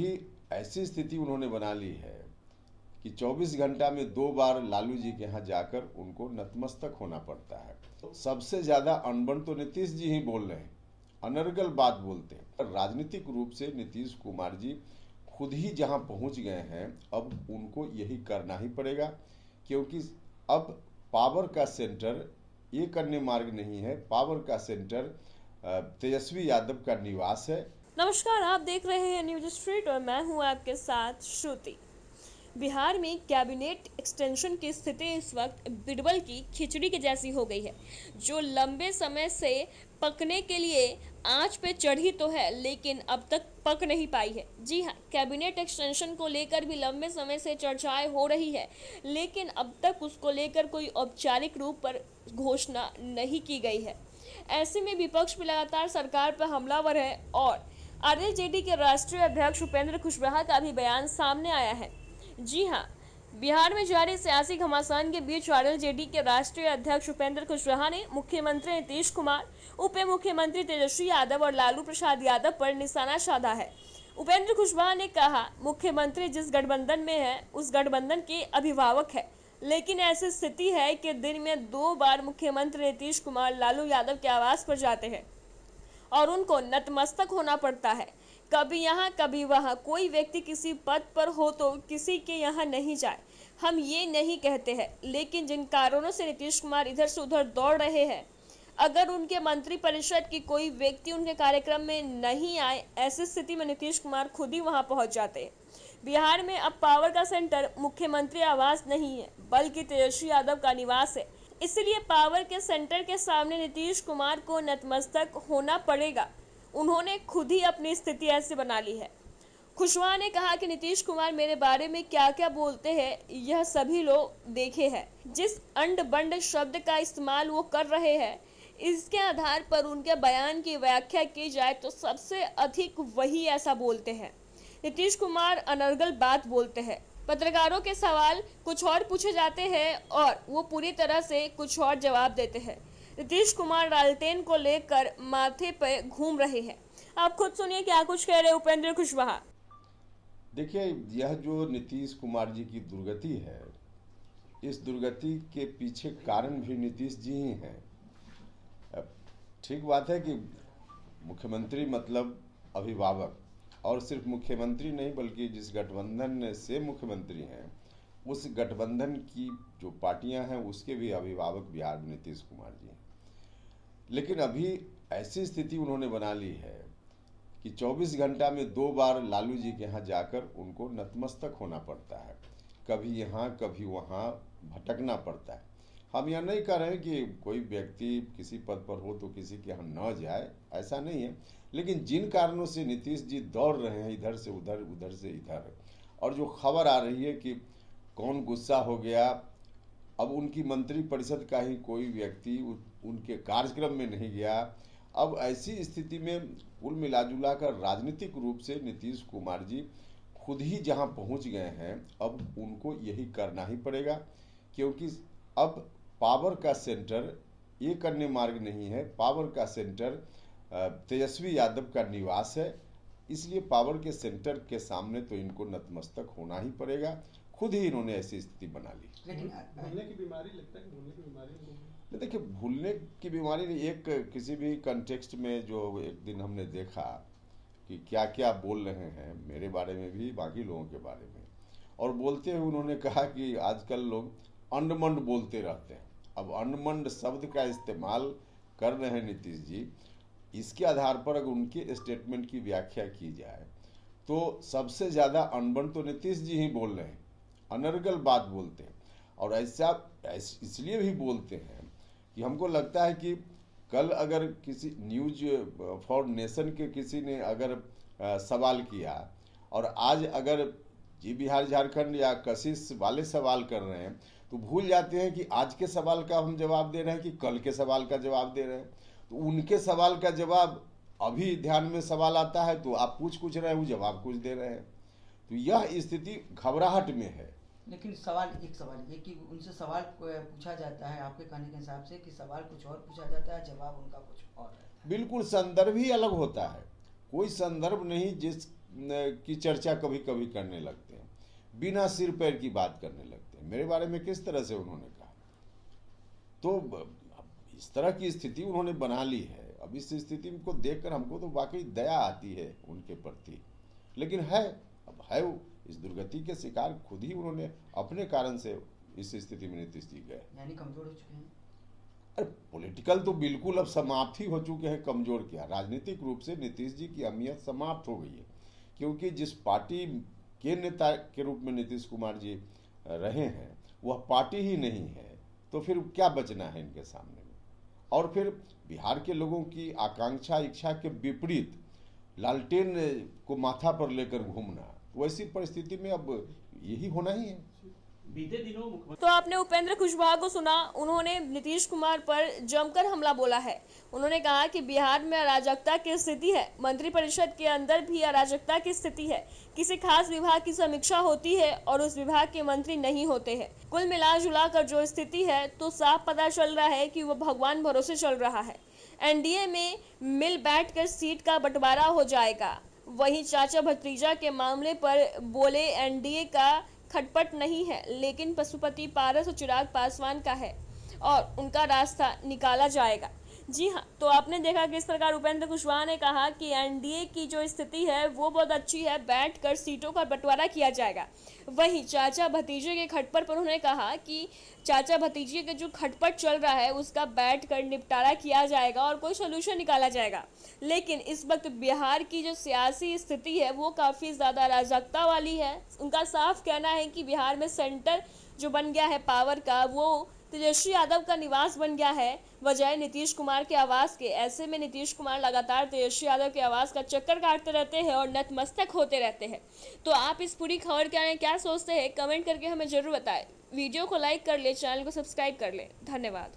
अभी ऐसी स्थिति उन्होंने बना ली है कि 24 घंटा में 2 बार लालू जी के यहाँ जाकर उनको नतमस्तक होना पड़ता है। तो सबसे ज्यादा अनबन तो नीतीश जी ही बोल रहे हैं, अनर्गल बात बोलते हैं। राजनीतिक रूप से नीतीश कुमार जी खुद ही जहां पहुंच गए हैं, अब उनको यही करना ही पड़ेगा, क्योंकि अब पावर का सेंटर एक अन्य मार्ग नहीं है, पावर का सेंटर तेजस्वी यादव का निवास है। नमस्कार, आप देख रहे हैं न्यूज स्ट्रीट और मैं हूं आपके साथ श्रुति। बिहार में कैबिनेट एक्सटेंशन की स्थिति इस वक्त बिरबल की खिचड़ी के जैसी हो गई है, जो लंबे समय से पकने के लिए आंच पे चढ़ी तो है, लेकिन अब तक पक नहीं पाई है। जी हाँ, कैबिनेट एक्सटेंशन को लेकर भी लंबे समय से चर्चाएं हो रही है, लेकिन अब तक उसको लेकर कोई औपचारिक रूप पर घोषणा नहीं की गई है। ऐसे में विपक्ष भी लगातार सरकार पर हमलावर है और आरजेडी के राष्ट्रीय अध्यक्ष उपेंद्र कुशवाहा का भी बयान सामने आया है। जी हां, बिहार में जारी सियासी घमासान के बीच आरजेडी के राष्ट्रीय अध्यक्ष उपेंद्र कुशवाहा ने मुख्यमंत्री नीतीश कुमार, उप मुख्यमंत्री तेजस्वी यादव और लालू प्रसाद यादव पर निशाना साधा है। उपेंद्र कुशवाहा ने कहा, मुख्यमंत्री जिस गठबंधन में है उस गठबंधन के अभिभावक है, लेकिन ऐसी स्थिति है कि दिन में 2 बार मुख्यमंत्री नीतीश कुमार लालू यादव के आवास पर जाते हैं और उनको नतमस्तक होना पड़ता है। कभी यहाँ कभी वहाँ, कोई व्यक्ति किसी पद पर हो तो किसी के यहाँ नहीं जाए, हम ये नहीं कहते हैं, लेकिन जिन कारणों से नीतीश कुमार इधर से उधर दौड़ रहे हैं, अगर उनके मंत्रिपरिषद की कोई व्यक्ति उनके कार्यक्रम में नहीं आए, ऐसी स्थिति में नीतीश कुमार खुद ही वहां पहुंच जाते हैं। बिहार में अब पावर का सेंटर मुख्यमंत्री आवास नहीं है, बल्कि तेजस्वी यादव का निवास है। इसलिए पावर के सेंटर के सामने नीतीश कुमार को नतमस्तक होना पड़ेगा। उन्होंने खुद ही अपनी स्थिति ऐसे बना ली है। कुशवाहा ने कहा कि नीतीश कुमार मेरे बारे में क्या क्या बोलते हैं यह सभी लोग देखे हैं। जिस अंड बंड शब्द का इस्तेमाल वो कर रहे हैं, इसके आधार पर उनके बयान की व्याख्या की जाए तो सबसे अधिक वही ऐसा बोलते हैं। नीतीश कुमार अनर्गल बात बोलते हैं। पत्रकारों के सवाल कुछ और पूछे जाते हैं और वो पूरी तरह से कुछ और जवाब देते हैं। नीतीश कुमार रालटेन को लेकर माथे पर घूम रहे हैं। आप खुद सुनिए क्या कुछ कह रहे उपेंद्र कुशवाहा। देखिए, यह जो नीतीश कुमार जी की दुर्गति है, इस दुर्गति के पीछे कारण भी नीतीश जी ही हैं। ठीक बात है कि मुख्यमंत्री मतलब अभिभावक, और सिर्फ मुख्यमंत्री नहीं बल्कि जिस गठबंधन से मुख्यमंत्री हैं उस गठबंधन की जो पार्टियां हैं उसके भी अभिभावक बिहार में नीतीश कुमार जी हैं। लेकिन अभी ऐसी स्थिति उन्होंने बना ली है कि 24 घंटा में 2 बार लालू जी के यहाँ जाकर उनको नतमस्तक होना पड़ता है। कभी यहाँ कभी वहाँ भटकना पड़ता है। हम यह नहीं कह रहे हैं कि कोई व्यक्ति किसी पद पर हो तो किसी के यहाँ न जाए, ऐसा नहीं है, लेकिन जिन कारणों से नीतीश जी दौड़ रहे हैं इधर से उधर, उधर से इधर, और जो खबर आ रही है कि कौन गुस्सा हो गया, अब उनकी मंत्रिपरिषद का ही कोई व्यक्ति उनके कार्यक्रम में नहीं गया। अब ऐसी स्थिति में कुल मिलाजुला कर राजनीतिक रूप से नीतीश कुमार जी खुद ही जहां पहुंच गए हैं, अब उनको यही करना ही पड़ेगा, क्योंकि अब पावर का सेंटर एक अन्य मार्ग नहीं है, पावर का सेंटर तेजस्वी यादव का निवास है। इसलिए पावर के सेंटर के सामने तो इनको नतमस्तक होना ही पड़ेगा। खुद ही इन्होंने ऐसी स्थिति बना ली। लेकिन भूलने की बीमारी लगता है कि भूलने की बीमारी देखिए, भूलने की बीमारी एक किसी भी कंटेक्स्ट में जो एक दिन हमने देखा कि क्या क्या बोल रहे हैं मेरे बारे में भी, बाकी लोगों के बारे में, और बोलते हुए उन्होंने कहा कि आजकल लोग अंडमंड बोलते रहते हैं। अब अंडमंड शब्द का इस्तेमाल कर रहे हैं नीतीश जी, इसके आधार पर अगर उनके स्टेटमेंट की व्याख्या की जाए तो सबसे ज़्यादा अनबन तो नीतीश जी ही बोल रहे हैं, अनर्गल बात बोलते हैं। और ऐसा इसलिए भी बोलते हैं कि हमको लगता है कि कल अगर किसी न्यूज फॉर नेशन के किसी ने अगर सवाल किया और आज अगर जी बिहार झारखंड या कशिश वाले सवाल कर रहे हैं तो भूल जाते हैं कि आज के सवाल का हम जवाब दे रहे हैं कि कल के सवाल का जवाब दे रहे हैं। तो उनके सवाल का जवाब अभी ध्यान में सवाल आता है तो आप कुछ रहे हैं, वो जवाब कुछ दे रहे हैं। तो यह स्थिति घबराहट में है। लेकिन एक सवाल ये कि उनसे सवाल पूछा जाता है, आपके कहने के हिसाब से कि सवाल कुछ और पूछा जाता है, जवाब उनका कुछ और रहता है। बिल्कुल, संदर्भ ही अलग होता है। कोई संदर्भ नहीं की चर्चा कभी कभी करने लगते हैं, बिना सिर पैर की बात करने लगते हैं। मेरे बारे में किस तरह से उन्होंने कहा, तो अब इस तरह की स्थिति उन्होंने बना ली है। अब इस स्थिति को देखकर हमको तो वाकई दया आती है उनके प्रति, लेकिन है, अब है वो इस दुर्गति के शिकार खुद ही उन्होंने अपने कारण से इस स्थिति में नीतीश जी गए। यानी कमजोर हो चुके हैं। अरे पॉलिटिकल तो बिल्कुल अब समाप्त ही हो चुके हैं, कमजोर क्या, राजनीतिक रूप से नीतीश जी की अहमियत समाप्त हो गई है। क्योंकि जिस पार्टी के नेता के रूप में नीतीश कुमार जी रहे हैं वह पार्टी ही नहीं है, तो फिर क्या बचना है इनके सामने में। और फिर बिहार के लोगों की आकांक्षा इच्छा के विपरीत लालटेन को माथा पर लेकर घूमना, वैसी परिस्थिति में अब यही होना ही है। बीते दिनों तो आपने उपेंद्र कुशवाहा को सुना, उन्होंने नीतीश कुमार पर जमकर हमला बोला है। उन्होंने कहा कि बिहार में अराजकता की स्थिति है, मंत्रिपरिषद के अंदर भी अराजकता की स्थिति है, किसी खास विभाग की समीक्षा होती है और उस विभाग के मंत्री नहीं होते हैं। कुल मिला जुला कर जो स्थिति है तो साफ पता चल रहा है कि वो भगवान भरोसे चल रहा है। एनडीए में मिल बैठकर सीट का बंटवारा हो जाएगा। वहीं चाचा भतीजा के मामले पर बोले एनडीए का खटपट नहीं है, लेकिन पशुपति पारस और चिराग पासवान का है और उनका रास्ता निकाला जाएगा। जी हाँ, तो आपने देखा किस प्रकार उपेंद्र कुशवाहा ने कहा कि एनडीए की जो स्थिति है वो बहुत अच्छी है, बैठकर सीटों का बंटवारा किया जाएगा। वहीं चाचा भतीजे के खटपट पर उन्होंने कहा कि चाचा भतीजे के जो खटपट चल रहा है उसका बैठकर निपटारा किया जाएगा और कोई सोल्यूशन निकाला जाएगा। लेकिन इस वक्त बिहार की जो सियासी स्थिति है वो काफ़ी ज़्यादा अराजकता वाली है। उनका साफ कहना है कि बिहार में सेंटर जो बन गया है पावर का, वो तेजस्वी यादव का निवास बन गया है बजाय नीतीश कुमार के आवास के। ऐसे में नीतीश कुमार लगातार तेजस्वी यादव के आवास का चक्कर काटते रहते हैं और नतमस्तक होते रहते हैं। तो आप इस पूरी खबर के बारे में क्या सोचते हैं, कमेंट करके हमें जरूर बताएं। वीडियो को लाइक कर ले, चैनल को सब्सक्राइब कर ले। धन्यवाद।